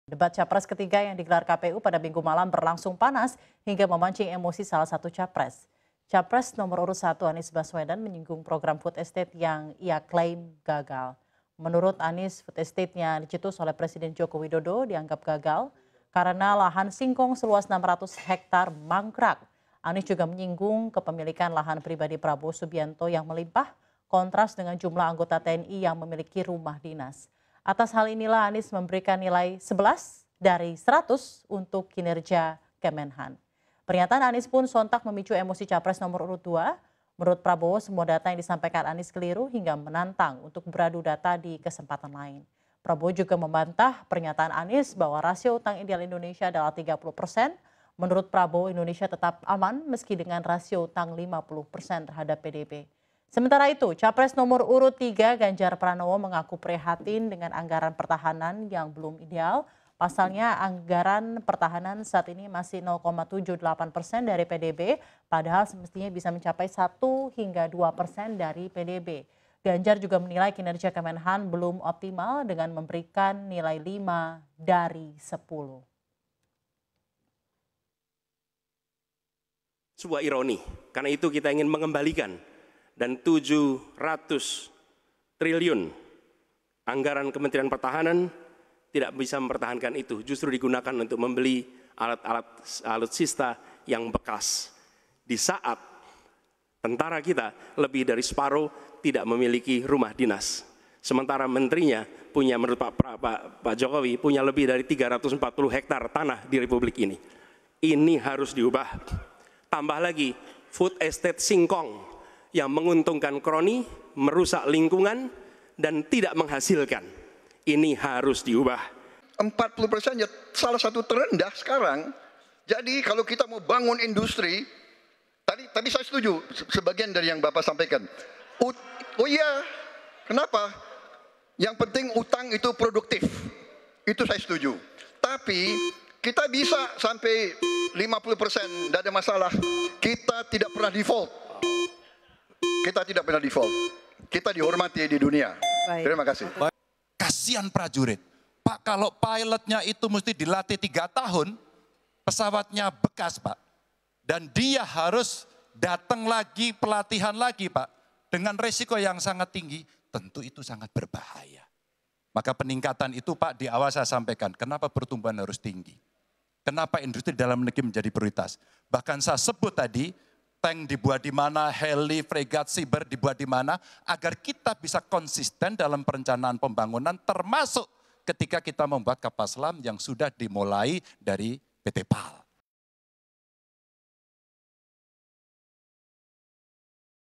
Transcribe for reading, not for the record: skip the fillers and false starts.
Debat capres ketiga yang digelar KPU pada Minggu malam berlangsung panas hingga memancing emosi salah satu capres. Capres nomor urut 1 Anies Baswedan menyinggung program food estate yang ia klaim gagal. Menurut Anies, food estate-nya dicetus oleh Presiden Joko Widodo dianggap gagal karena lahan singkong seluas 600 hektar mangkrak. Anies juga menyinggung kepemilikan lahan pribadi Prabowo Subianto yang melimpah, kontras dengan jumlah anggota TNI yang memiliki rumah dinas. Atas hal inilah Anies memberikan nilai 11 dari 100 untuk kinerja Kemenhan. Pernyataan Anies pun sontak memicu emosi capres nomor urut 2. Menurut Prabowo, semua data yang disampaikan Anies keliru hingga menantang untuk beradu data di kesempatan lain. Prabowo juga membantah pernyataan Anies bahwa rasio utang ideal Indonesia adalah 30%. Menurut Prabowo, Indonesia tetap aman meski dengan rasio utang 50% terhadap PDB. Sementara itu, Capres nomor urut 3 Ganjar Pranowo mengaku prihatin dengan anggaran pertahanan yang belum ideal. Pasalnya anggaran pertahanan saat ini masih 0,78% dari PDB, padahal semestinya bisa mencapai 1 hingga 2% dari PDB. Ganjar juga menilai kinerja Kemenhan belum optimal dengan memberikan nilai 5 dari 10. Sebuah ironi, karena itu kita ingin mengembalikan dan 700 triliun anggaran Kementerian Pertahanan tidak bisa mempertahankan itu, justru digunakan untuk membeli alat-alat alutsista yang bekas. Di saat tentara kita lebih dari separuh tidak memiliki rumah dinas. Sementara menterinya punya, menurut Pak Jokowi, punya lebih dari 340 hektar tanah di Republik ini. Ini harus diubah. Tambah lagi food estate singkong yang menguntungkan kroni, merusak lingkungan, dan tidak menghasilkan. Ini harus diubah. 40% ya salah satu terendah sekarang. Jadi kalau kita mau bangun industri, tadi saya setuju sebagian dari yang Bapak sampaikan. Oh iya, kenapa? Yang penting utang itu produktif. Itu saya setuju. Tapi kita bisa sampai 50%, tidak ada masalah. Kita tidak pernah default. Kita tidak pernah default. Kita dihormati di dunia. Baik. Terima kasih. Kasihan prajurit. Pak, kalau pilotnya itu mesti dilatih 3 tahun, pesawatnya bekas, Pak. Dan dia harus datang lagi, pelatihan lagi, Pak. Dengan resiko yang sangat tinggi, tentu itu sangat berbahaya. Maka peningkatan itu, Pak, di awal saya sampaikan, kenapa pertumbuhan harus tinggi? Kenapa industri dalam negeri menjadi prioritas? Bahkan saya sebut tadi, tank dibuat di mana, heli, fregat, cyber dibuat di mana, agar kita bisa konsisten dalam perencanaan pembangunan, termasuk ketika kita membuat kapal selam yang sudah dimulai dari PT PAL.